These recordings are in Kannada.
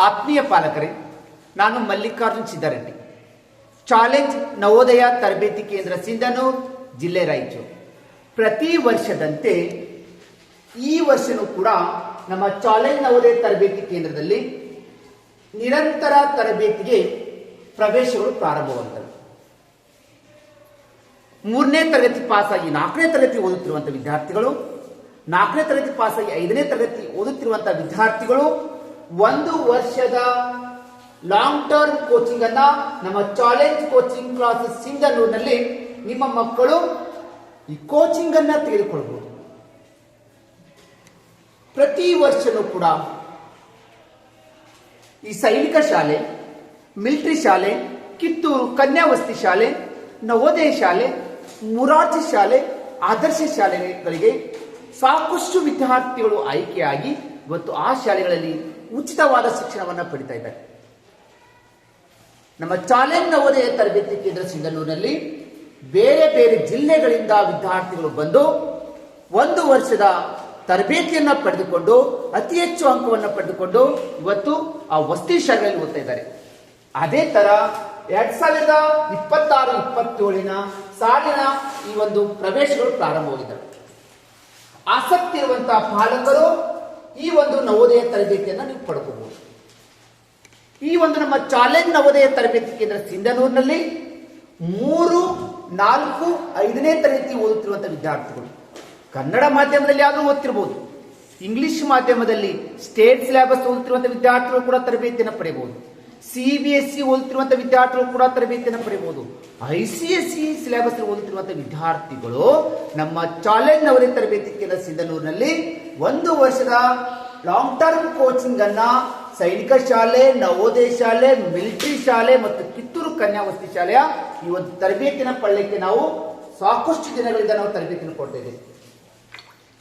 ಆತ್ಮೀಯ ಪಾಲಕರೇ, ನಾನು ಮಲ್ಲಿಕಾರ್ಜುನ್ ಸಿದ್ದಾರೆಡ್ಡಿ, ಚಾಲೆಂಜ್ ನವೋದಯ ತರಬೇತಿ ಕೇಂದ್ರ ಸಿಂಧನೂರು, ಜಿಲ್ಲೆ ರಾಯಚೂರು. ಪ್ರತಿ ವರ್ಷದಂತೆ ಈ ವರ್ಷನೂ ಕೂಡ ನಮ್ಮ ಚಾಲೆಂಜ್ ನವೋದಯ ತರಬೇತಿ ಕೇಂದ್ರದಲ್ಲಿ ನಿರಂತರ ತರಬೇತಿಗೆ ಪ್ರವೇಶಗಳು ಪ್ರಾರಂಭವಾಗುತ್ತವೆ. 3ನೇ ತರಗತಿ ಪಾಸಾಗಿ 4ನೇ ತರಗತಿ ಓದುತ್ತಿರುವಂತಹ ವಿದ್ಯಾರ್ಥಿಗಳು, 4ನೇ ತರಗತಿ ಪಾಸಾಗಿ 5ನೇ ತರಗತಿ ಓದುತ್ತಿರುವಂತಹ ವಿದ್ಯಾರ್ಥಿಗಳು 1 ವರ್ಷದ ಲಾಂಗ್ ಟರ್ಮ್ ಕೋಚಿಂಗ್ ಅನ್ನ ನಮ್ಮ ಚಾಲೆಂಜ್ ಕೋಚಿಂಗ್ ಕ್ಲಾಸಸ್ ಸಿಂಧನೂರಿನಲ್ಲಿ ನಿಮ್ಮ ಮಕ್ಕಳು ಈ ಕೋಚಿಂಗ್ ಅನ್ನ ತೆಗೆದುಕೊಳ್ಳಬಹುದು. ಪ್ರತಿ ವರ್ಷನೂ ಕೂಡ ಈ ಸೈನಿಕ ಶಾಲೆ, ಮಿಲಿಟರಿ ಶಾಲೆ, ಕಿತ್ತೂರು ಕನ್ಯಾವಸತಿ ಶಾಲೆ, ನವೋದಯ ಶಾಲೆ, ಮುರಾರ್ಜಿ ಶಾಲೆ, ಆದರ್ಶ ಶಾಲೆಗಳಿಗೆ ಸಾಕಷ್ಟು ವಿದ್ಯಾರ್ಥಿಗಳು ಆಯ್ಕೆಯಾಗಿ ಇವತ್ತು ಆ ಶಾಲೆಗಳಲ್ಲಿ ಉಚಿತವಾದ ಶಿಕ್ಷಣವನ್ನು ಪಡಿತಾ ಇದ್ದಾರೆ. ನಮ್ಮ ಚಾಲೆಂಜ್ ನವೋದಯ ತರಬೇತಿ ಕೇಂದ್ರ ಸಿಂಧನೂರಿನಲ್ಲಿ ಬೇರೆ ಬೇರೆ ಜಿಲ್ಲೆಗಳಿಂದ ವಿದ್ಯಾರ್ಥಿಗಳು ಬಂದು 1 ವರ್ಷದ ತರಬೇತಿಯನ್ನ ಪಡೆದುಕೊಂಡು ಅತಿ ಹೆಚ್ಚು ಅಂಕವನ್ನು ಪಡೆದುಕೊಂಡು ಇವತ್ತು ಆ ವಸತಿ ಶಾಲೆಗಳಲ್ಲಿ ಓದ್ತಾ ಇದ್ದಾರೆ. ಅದೇ ತರ 2026-27 ಸಾಲಿನ ಈ ಒಂದು ಪ್ರವೇಶಗಳು ಪ್ರಾರಂಭವಾಗಿದ್ದಾವೆ. ಆಸಕ್ತಿ ಇರುವಂತಹ ಪಾಲಕರು ಈ ಒಂದು ನವೋದಯ ತರಬೇತಿಯನ್ನು ನೀವು ಪಡ್ಕೋಬಹುದು. ಈ ಒಂದು ನಮ್ಮ ಚಾಲೆಂಜ್ ನವೋದಯ ತರಬೇತಿ ಕೇಂದ್ರ ಸಿಂಧನೂರಿನಲ್ಲಿ 3, 4, 5ನೇ ತರಗತಿ ಓದುತ್ತಿರುವಂತಹ ವಿದ್ಯಾರ್ಥಿಗಳು ಕನ್ನಡ ಮಾಧ್ಯಮದಲ್ಲಿ ಯಾರು ಓದ್ತಿರಬಹುದು, ಇಂಗ್ಲಿಷ್ ಮಾಧ್ಯಮದಲ್ಲಿ ಸ್ಟೇಟ್ ಸಿಲೆಬಸ್ ಓದುತ್ತಿರುವಂತಹ ವಿದ್ಯಾರ್ಥಿಗಳು ಕೂಡ ತರಬೇತಿಯನ್ನು ಪಡೆಯಬಹುದು, CBSE ಓದುತ್ತಿರುವಂತಹ ವಿದ್ಯಾರ್ಥಿಗಳು ಕೂಡ ತರಬೇತಿಯನ್ನು ಪಡೆಯಬಹುದು, ICSE ಸಿಲೆಬಸ್ ಓದುತ್ತಿರುವಂತಹ ವಿದ್ಯಾರ್ಥಿಗಳು ನಮ್ಮ ಚಾಲೆಂಜ್ ನವೋದಯ ತರಬೇತಿ ಕೇಂದ್ರ ಸಿಂಧನೂರಿನಲ್ಲಿ 1 ವರ್ಷದ ಲಾಂಗ್ ಟರ್ಮ್ ಕೋಚಿಂಗ್ ಅನ್ನ ಸೈನಿಕ ಶಾಲೆ, ನವೋದಯ ಶಾಲೆ, ಮಿಲಿಟರಿ ಶಾಲೆ ಮತ್ತು ಕಿತ್ತೂರು ಕನ್ಯಾವಸತಿ ಶಾಲೆಯ ಈ ಒಂದು ತರಬೇತಿಯನ್ನು ಪಡೆಯಲಿಕ್ಕೆ ನಾವು ಸಾಕಷ್ಟು ದಿನಗಳಿಂದ ನಾವು ತರಬೇತಿಯನ್ನು ಕೊಡ್ತಾ ಇದ್ದೇವೆ.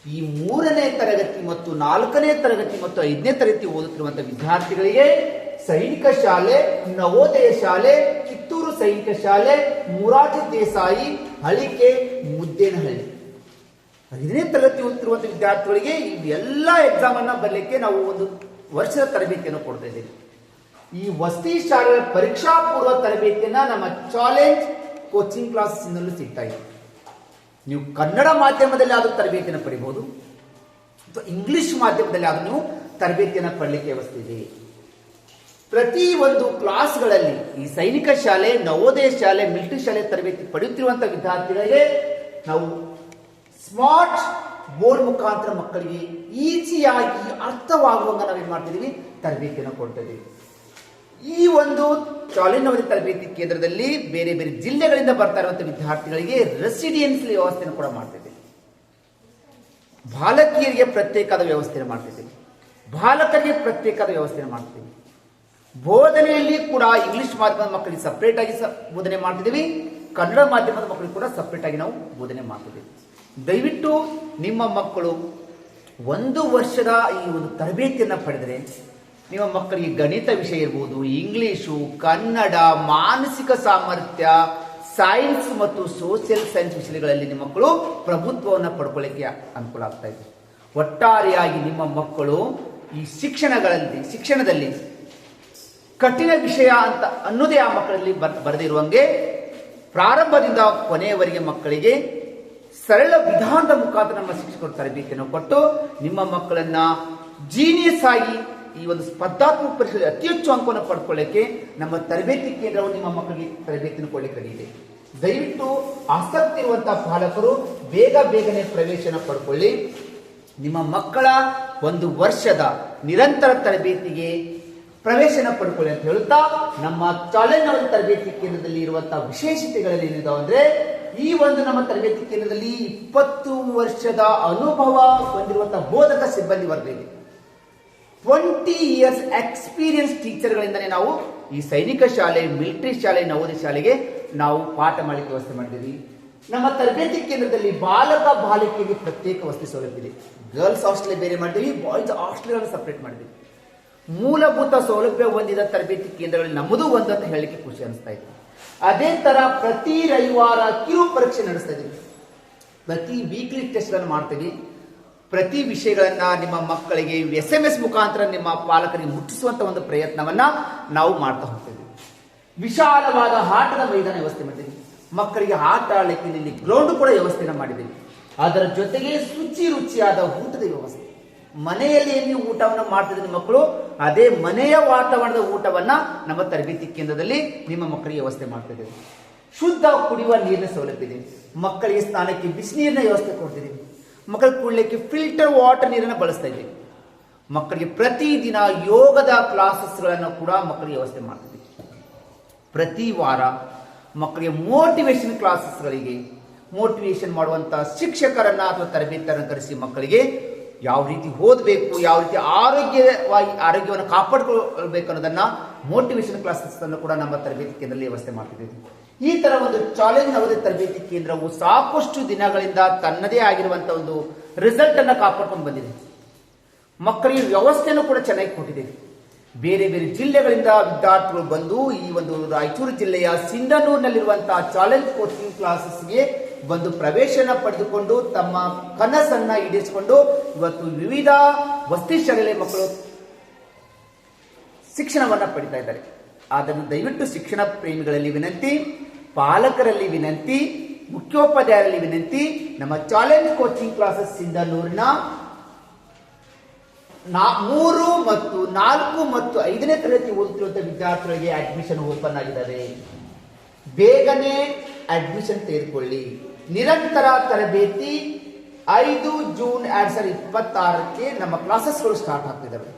ಈ 3ನೇ ತರಗತಿ ಮತ್ತು 4ನೇ ತರಗತಿ ಮತ್ತು 5ನೇ ತರಗತಿ ಓದುತ್ತಿರುವಂತಹ ವಿದ್ಯಾರ್ಥಿಗಳಿಗೆ ಸೈನಿಕ ಶಾಲೆ, ನವೋದಯ ಶಾಲೆ, ಕಿತ್ತೂರು ಸೈನಿಕ ಶಾಲೆ, ಮುರಾರ್ಜಿ ದೇಸಾಯಿ, ಹಳಿಕೆ, ಮುದ್ದೇನಹಳ್ಳಿ 5ನೇ ತರಗತಿ ಓದುತ್ತಿರುವಂತಹ ವಿದ್ಯಾರ್ಥಿಗಳಿಗೆ ಇವೆಲ್ಲ ಎಕ್ಸಾಮ್ ಅನ್ನ ಬರಲಿಕ್ಕೆ ನಾವು 1 ವರ್ಷದ ತರಬೇತಿಯನ್ನು ಕೊಡ್ತಾ ಇದ್ದೇವೆ. ಈ ವಸತಿ ಶಾಲೆಯ ಪರೀಕ್ಷಾ ಪೂರ್ವ ತರಬೇತಿಯನ್ನ ನಮ್ಮ ಚಾಲೆಂಜ್ ಕೋಚಿಂಗ್ ಕ್ಲಾಸ್ ನಲ್ಲಿ ಸಿಗ್ತಾ ಇದೆ. ನೀವು ಕನ್ನಡ ಮಾಧ್ಯಮದಲ್ಲಿ ಆದರೂ ತರಬೇತಿಯನ್ನು ಪಡಿಬಹುದು ಅಥವಾ ಇಂಗ್ಲಿಷ್ ಮಾಧ್ಯಮದಲ್ಲಿ ಆದರೂ ನೀವು ತರಬೇತಿಯನ್ನು ಪಡಲಿಕ್ಕೆ ವ್ಯವಸ್ಥೆ ಇದೆ. ಪ್ರತಿ ಒಂದು ಕ್ಲಾಸ್ಗಳಲ್ಲಿ ಈ ಸೈನಿಕ ಶಾಲೆ, ನವೋದಯ ಶಾಲೆ, ಮಿಲಿಟರಿ ಶಾಲೆ ತರಬೇತಿ ಪಡೆಯುತ್ತಿರುವಂತಹ ವಿದ್ಯಾರ್ಥಿಗಳಿಗೆ ನಾವು ಸ್ಮಾರ್ಟ್ ಬೋರ್ಡ್ ಮುಖಾಂತರ ಮಕ್ಕಳಿಗೆ ಈಸಿಯಾಗಿ ಅರ್ಥವಾಗುವಂಗ ನಾವೇನ್ ಮಾಡ್ತಿದೀವಿ, ತರಬೇತಿಯನ್ನು ಕೊಡ್ತಾ ಇದೀವಿ. ಈ ಒಂದು ಚಾಲೆಂಜ್ ನವೋದಯ ತರಬೇತಿ ಕೇಂದ್ರದಲ್ಲಿ ಬೇರೆ ಬೇರೆ ಜಿಲ್ಲೆಗಳಿಂದ ಬರ್ತಾ ಇರುವಂತಹ ವಿದ್ಯಾರ್ಥಿಗಳಿಗೆ ರೆಸಿಡೆನ್ಸಿಯಲ್ ವ್ಯವಸ್ಥೆಯನ್ನು ಕೂಡ ಮಾಡ್ತಿದ್ದೀವಿ. ಬಾಲಕಿಯರಿಗೆ ಪ್ರತ್ಯೇಕವಾದ ವ್ಯವಸ್ಥೆಯನ್ನು ಮಾಡ್ತಿದ್ದೀವಿ, ಬಾಲಕರಿಗೆ ಪ್ರತ್ಯೇಕವಾದ ವ್ಯವಸ್ಥೆಯನ್ನು ಮಾಡ್ತೀವಿ. ಬೋಧನೆಯಲ್ಲಿ ಕೂಡ ಇಂಗ್ಲಿಷ್ ಮಾಧ್ಯಮದ ಮಕ್ಕಳಿಗೆ ಸಪರೇಟ್ ಆಗಿ ಬೋಧನೆ ಮಾಡ್ತಿದ್ದೀವಿ, ಕನ್ನಡ ಮಾಧ್ಯಮದ ಮಕ್ಕಳಿಗೆ ಕೂಡ ಸಪರೇಟ್ ಆಗಿ ನಾವು ಬೋಧನೆ ಮಾಡ್ತಿದ್ದೀವಿ. ದಯವಿಟ್ಟು ನಿಮ್ಮ ಮಕ್ಕಳು 1 ವರ್ಷದ ಈ ಒಂದು ತರಬೇತಿಯನ್ನು ಪಡೆದರೆ ನಿಮ್ಮ ಮಕ್ಕಳಿಗೆ ಗಣಿತ ವಿಷಯ ಇರ್ಬೋದು, ಇಂಗ್ಲಿಷು, ಕನ್ನಡ, ಮಾನಸಿಕ ಸಾಮರ್ಥ್ಯ, ಸೈನ್ಸ್ ಮತ್ತು ಸೋಷಿಯಲ್ ಸೈನ್ಸ್ ವಿಷಯಗಳಲ್ಲಿ ನಿಮ್ಮ ಮಕ್ಕಳು ಪ್ರಭುತ್ವವನ್ನು ಪಡ್ಕೊಳ್ಳಿಕ್ಕೆ ಅನುಕೂಲ ಆಗ್ತಾ ಇದೆ. ಒಟ್ಟಾರೆಯಾಗಿ ನಿಮ್ಮ ಮಕ್ಕಳು ಈ ಶಿಕ್ಷಣದಲ್ಲಿ ಕಠಿಣ ವಿಷಯ ಅಂತ ಅನ್ನೋದೇ ಆ ಮಕ್ಕಳಲ್ಲಿ ಬರೆದಿರುವಂಗೆ ಪ್ರಾರಂಭದಿಂದ ಕೊನೆಯವರೆಗೆ ಮಕ್ಕಳಿಗೆ ಸರಳ ವಿಧಾನದ ಮುಖಾಂತರ ನಮ್ಮ ಶಿಕ್ಷಕರು ತರಬೇತಿಯನ್ನು ಕೊಟ್ಟು ನಿಮ್ಮ ಮಕ್ಕಳನ್ನ ಜೀನಿಯಸ್ ಆಗಿ ಈ ಒಂದು ಸ್ಪರ್ಧಾತ್ಮಕ ಪರೀಕ್ಷೆ ಅತಿ ಹೆಚ್ಚು ಅಂಕವನ್ನು ಪಡ್ಕೊಳ್ಳಿಕ್ಕೆ ನಮ್ಮ ತರಬೇತಿ ಕೇಂದ್ರವು ನಿಮ್ಮ ಮಕ್ಕಳಿಗೆ ತರಬೇತಿಯನ್ನು ಕೊಡಲಿಕ್ಕೆ ಇದೆ. ದಯವಿಟ್ಟು ಆಸಕ್ತಿ ಇರುವಂತಹ ಪಾಲಕರು ಬೇಗನೆ ಪ್ರವೇಶನ ಪಡ್ಕೊಳ್ಳಿ. ನಿಮ್ಮ ಮಕ್ಕಳ 1 ವರ್ಷದ ನಿರಂತರ ತರಬೇತಿಗೆ ಪ್ರವೇಶನ ಪಡ್ಕೊಳ್ಳಿ ಅಂತ ಹೇಳುತ್ತಾ, ನಮ್ಮ ಚಾಲೆಂಜ್ ನವೋದಯ ತರಬೇತಿ ಕೇಂದ್ರದಲ್ಲಿ ಇರುವಂತಹ ವಿಶೇಷತೆಗಳಲ್ಲಿ ಏನಿದಾವೆ ಅಂದ್ರೆ, ಈ ಒಂದು ನಮ್ಮ ತರಬೇತಿ ಕೇಂದ್ರದಲ್ಲಿ 20 ವರ್ಷದ ಅನುಭವ ಹೊಂದಿರುವಂತಹ ಬೋಧಕ ಸಿಬ್ಬಂದಿ ವರ್ಗ ಇದೆ. 20 ಇಯರ್ಸ್ ಎಕ್ಸ್ಪೀರಿಯನ್ಸ್ ಟೀಚರ್ಗಳಿಂದಲೇ ನಾವು ಈ ಸೈನಿಕ ಶಾಲೆ, ಮಿಲಿಟರಿ ಶಾಲೆ, ನವೋದಯ ಶಾಲೆಗೆ ನಾವು ಪಾಠ ಮಾಡಲಿಕ್ಕೆ ವ್ಯವಸ್ಥೆ ಮಾಡಿದ್ದೀವಿ. ನಮ್ಮ ತರಬೇತಿ ಕೇಂದ್ರದಲ್ಲಿ ಬಾಲಕ ಬಾಲಿಕೆಗೆ ಪ್ರತ್ಯೇಕ ವಸತಿ ಸೌಲಭ್ಯ ಇದೆ. ಗರ್ಲ್ಸ್ ಹಾಸ್ಟೆಲ್ ಬೇರೆ ಮಾಡಿದ್ದೀವಿ, ಬಾಯ್ಸ್ ಹಾಸ್ಟೆಲ್ ಸಪರೇಟ್ ಮಾಡಿದ್ದೀವಿ. ಮೂಲಭೂತ ಸೌಲಭ್ಯ ಹೊಂದಿದ ತರಬೇತಿ ಕೇಂದ್ರಗಳಲ್ಲಿ ನಮ್ಮದು ಒಂದು ಅಂತ ಹೇಳಲಿಕ್ಕೆ ಖುಷಿ ಅನಿಸ್ತಾ ಇತ್ತು. ಅದೇ ತರ ಪ್ರತಿ ರವಿವಾರ ಕಿರು ಪರೀಕ್ಷೆ ನಡೆಸ್ತಾ ಇದ್ದೀವಿ. ಪ್ರತಿ ವೀಕ್ಲಿ ಟೆಸ್ಟ್ ಗಳನ್ನು ಮಾಡ್ತೀವಿ. ಪ್ರತಿ ವಿಷಯಗಳನ್ನ ನಿಮ್ಮ ಮಕ್ಕಳಿಗೆ SMS ಮುಖಾಂತರ ನಿಮ್ಮ ಪಾಲಕರಿಗೆ ಮುಟ್ಟಿಸುವಂತ ಒಂದು ಪ್ರಯತ್ನವನ್ನ ನಾವು ಮಾಡ್ತಾ ಹೋಗ್ತೇವೆ. ವಿಶಾಲವಾದ ಆಟದ ಮೈದಾನ ವ್ಯವಸ್ಥೆ ಮಾಡಿದ್ದೀವಿ. ಮಕ್ಕಳಿಗೆ ಆಟ ಆಡಲಿಕ್ಕೆ ಇಲ್ಲಿ ಗ್ರೌಂಡ್ ಕೂಡ ವ್ಯವಸ್ಥೆನ ಮಾಡಿದ್ದೀವಿ. ಅದರ ಜೊತೆಗೆ ರುಚಿಯಾದ ಊಟದ ವ್ಯವಸ್ಥೆ. ಮನೆಯಲ್ಲಿ ಏನು ಊಟವನ್ನು ಮಾಡ್ತಿದ್ರೆ ಮಕ್ಕಳು, ಅದೇ ಮನೆಯ ವಾತಾವರಣದ ಊಟವನ್ನ ನಮ್ಮ ತರಬೇತಿ ಕೇಂದ್ರದಲ್ಲಿ ನಿಮ್ಮ ಮಕ್ಕಳಿಗೆ ವ್ಯವಸ್ಥೆ ಮಾಡ್ತಿದ್ದೇವೆ. ಶುದ್ಧ ಕುಡಿಯುವ ನೀರಿನ ಸೌಲಭ್ಯ ಇದೆ. ಮಕ್ಕಳಿಗೆ ಸ್ನಾನಕ್ಕೆ ಬಿಸಿ ನೀರಿನ ವ್ಯವಸ್ಥೆ ಕೊಡ್ತಿದ್ದೀವಿ. ಮಕ್ಕಳಿಗೆ ಕುಡಿಲಿಕ್ಕೆ ಫಿಲ್ಟರ್ ವಾಟರ್ ನೀರನ್ನು ಬಳಸ್ತಾ ಇದ್ದೀವಿ. ಮಕ್ಕಳಿಗೆ ಪ್ರತಿದಿನ ಯೋಗದ ಕ್ಲಾಸಸ್ಗಳನ್ನು ಕೂಡ ಮಕ್ಕಳಿಗೆ ವ್ಯವಸ್ಥೆ ಮಾಡ್ತಿದ್ದೀವಿ. ಪ್ರತಿ ವಾರ ಮಕ್ಕಳಿಗೆ ಮೋಟಿವೇಶನ್ ಕ್ಲಾಸಸ್ಗಳಿಗೆ ಮೋಟಿವೇಶನ್ ಮಾಡುವಂತಹ ಶಿಕ್ಷಕರನ್ನ ಅಥವಾ ತರಬೇತರನ್ನು ಕರೆಸಿ ಮಕ್ಕಳಿಗೆ ಯಾವ ರೀತಿ ಓದಬೇಕು, ಯಾವ ರೀತಿ ಆರೋಗ್ಯವನ್ನು ಕಾಪಾಡಿಕೊಳ್ಬೇಕು ಅನ್ನೋದನ್ನ ಮೋಟಿವೇಶನ್ ಕ್ಲಾಸಸ್ ಅನ್ನು ಕೂಡ ನಮ್ಮ ತರಬೇತಿ ಕೇಂದ್ರದಲ್ಲಿ ವ್ಯವಸ್ಥೆ ಮಾಡ್ತಿದ್ದೀವಿ. ಈ ತರ ಒಂದು ಚಾಲೆಂಜ್ ನವೋದಯ ತರಬೇತಿ ಕೇಂದ್ರವು ಸಾಕಷ್ಟು ದಿನಗಳಿಂದ ತನ್ನದೇ ಆಗಿರುವಂತಹ ಒಂದು ರಿಸಲ್ಟ್ ಅನ್ನ ಕಾಪಾಡ್ಕೊಂಡು ಬಂದಿದೆ. ಮಕ್ಕಳಿಗೆ ವ್ಯವಸ್ಥೆಯನ್ನು ಕೂಡ ಚೆನ್ನಾಗಿ ಕೊಟ್ಟಿದೆ. ಬೇರೆ ಬೇರೆ ಜಿಲ್ಲೆಗಳಿಂದ ವಿದ್ಯಾರ್ಥಿಗಳು ಬಂದು ಈ ಒಂದು ರಾಯಚೂರು ಜಿಲ್ಲೆಯ ಸಿಂಧನೂರಿನಲ್ಲಿರುವಂತಹ ಚಾಲೆಂಜ್ ಕೋಚಿಂಗ್ ಕ್ಲಾಸಸ್ಗೆ ಬಂದು ಪ್ರವೇಶನ ಪಡೆದುಕೊಂಡು ತಮ್ಮ ಕನಸನ್ನ ಈಡೇರಿಸಿಕೊಂಡು ಇವತ್ತು ವಿವಿಧ ವಸತಿ ಶಾಲೆಯಲ್ಲಿ ಮಕ್ಕಳು ಶಿಕ್ಷಣವನ್ನ ಪಡಿತಾ ಇದ್ದಾರೆ. ಅದನ್ನು ದಯವಿಟ್ಟು ಶಿಕ್ಷಣ ಪ್ರೇಮಿಗಳಲ್ಲಿ ವಿನಂತಿ, ಪಾಲಕರಲ್ಲಿ ವಿನಂತಿ, ಮುಖ್ಯೋಪಾಧ್ಯಾಯರಲ್ಲಿ ವಿನಂತಿ, ನಮ್ಮ ಚಾಲೆಂಜ್ ಕೋಚಿಂಗ್ ಕ್ಲಾಸಸ್ ಸಿಂಧನೂರಿನ 3 ಮತ್ತು 4 ಮತ್ತು 5ನೇ ತರಗತಿ ಓದುತ್ತಿರುವಂತಹ ವಿದ್ಯಾರ್ಥಿಗಳಿಗೆ ಅಡ್ಮಿಷನ್ ಓಪನ್ ಆಗಿದ್ದಾವೆ. ಬೇಗನೆ ಅಡ್ಮಿಷನ್ ತೆಗೆದುಕೊಳ್ಳಿ. ನಿರಂತರ ತರಬೇತಿ 5 ಜೂನ್ 2026ಕ್ಕೆ ನಮ್ಮ ಕ್ಲಾಸಸ್ಗಳು ಸ್ಟಾರ್ಟ್ ಆಗ್ತಿದ್ದಾವೆ.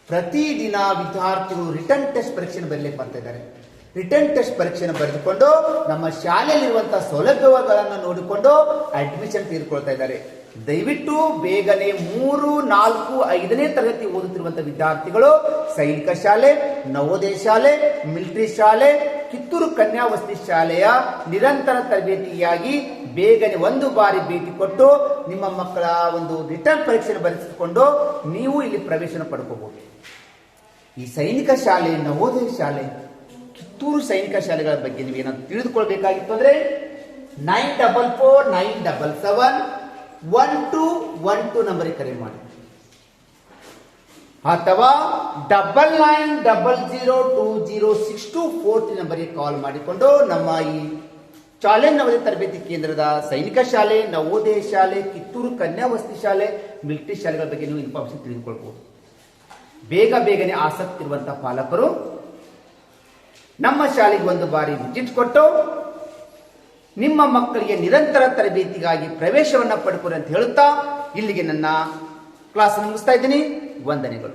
ಪ್ರತಿದಿನ ವಿದ್ಯಾರ್ಥಿಗಳು ರಿಟರ್ನ್ ಟೆಸ್ಟ್ ಪರೀಕ್ಷೆಯನ್ನು ಬರಲಿಕ್ಕೆ ಬರ್ತಾ ಇದ್ದಾರೆ. ರಿಟರ್ನ್ ಟೆಸ್ಟ್ ಪರೀಕ್ಷೆಯನ್ನು ಬರೆದುಕೊಂಡು ನಮ್ಮ ಶಾಲೆಯಲ್ಲಿರುವಂತಹ ಸೌಲಭ್ಯಗಳನ್ನು ನೋಡಿಕೊಂಡು ಅಡ್ಮಿಷನ್ ತೆಗೆದುಕೊಳ್ತಾ ಇದ್ದಾರೆ. ದಯವಿಟ್ಟು ಬೇಗನೆ 3, 4, 5ನೇ ತರಗತಿ ಓದುತ್ತಿರುವಂತಹ ವಿದ್ಯಾರ್ಥಿಗಳು ಸೈನಿಕ ಶಾಲೆ, ನವೋದಯ ಶಾಲೆ, ಮಿಲಿಟರಿ ಶಾಲೆ, ಕಿತ್ತೂರು ಕನ್ಯಾ ವಸತಿ ಶಾಲೆಯ ನಿರಂತರ ತರಬೇತಿಯಾಗಿ ಬೇಗನೆ ಒಂದು ಬಾರಿ ಭೇಟಿ ಕೊಟ್ಟು ನಿಮ್ಮ ಮಕ್ಕಳ ಒಂದು ರಿಟರ್ನ್ ಪರೀಕ್ಷೆಯನ್ನು ಬರೆಸಿಕೊಂಡು ನೀವು ಇಲ್ಲಿ ಪ್ರವೇಶನ ಪಡ್ಕೋಬಹುದು. ಈ ಸೈನಿಕ ಶಾಲೆ, ನವೋದಯ ಶಾಲೆ, ಕಿತ್ತೂರು ಸೈನಿಕ ಶಾಲೆಗಳ ಬಗ್ಗೆ ನೀವು ಏನಾದ್ರು ತಿಳಿದುಕೊಳ್ಬೇಕಾಗಿತ್ತು ಅಂದ್ರೆ 9449771212 ನಂಬರಿಗೆ ಕರೆ ಮಾಡಿ ಅಥವಾ 9900206243 ನಂಬರಿಗೆ ಕಾಲ್ ಮಾಡಿಕೊಂಡು ನಮ್ಮ ಈ ಚಾಲೆಂಜ್ ನವೋದಯ ತರಬೇತಿ ಕೇಂದ್ರದ ಸೈನಿಕ ಶಾಲೆ, ನವೋದಯ ಶಾಲೆ, ಕಿತ್ತೂರು ಕನ್ಯಾ ವಸತಿ ಶಾಲೆ, ಮಿಲಿಟರಿ ಶಾಲೆಗಳ ಬಗ್ಗೆ ನೀವು ಇನ್ಫಾರ್ಮೇಶನ್ ತಿಳಿದುಕೊಳ್ಬಹುದು. ಬೇಗನೆ ಆಸಕ್ತಿ ಇರುವಂತಹ ಪಾಲಕರು ನಮ್ಮ ಶಾಲೆಗೆ ಒಂದು ಬಾರಿ ವಿಸಿಟ್ ಕೊಟ್ಟು ನಿಮ್ಮ ಮಕ್ಕಳಿಗೆ ನಿರಂತರ ತರಬೇತಿಗಾಗಿ ಪ್ರವೇಶವನ್ನ ಪಡ್ಕೊಳ್ಳಿ ಅಂತ ಹೇಳುತ್ತಾ ಇಲ್ಲಿಗೆ ನನ್ನ ಕ್ಲಾಸ್ ಮುಗಿಸ್ತಾ ಇದ್ದೀನಿ. ವಂದನೆಗಳು.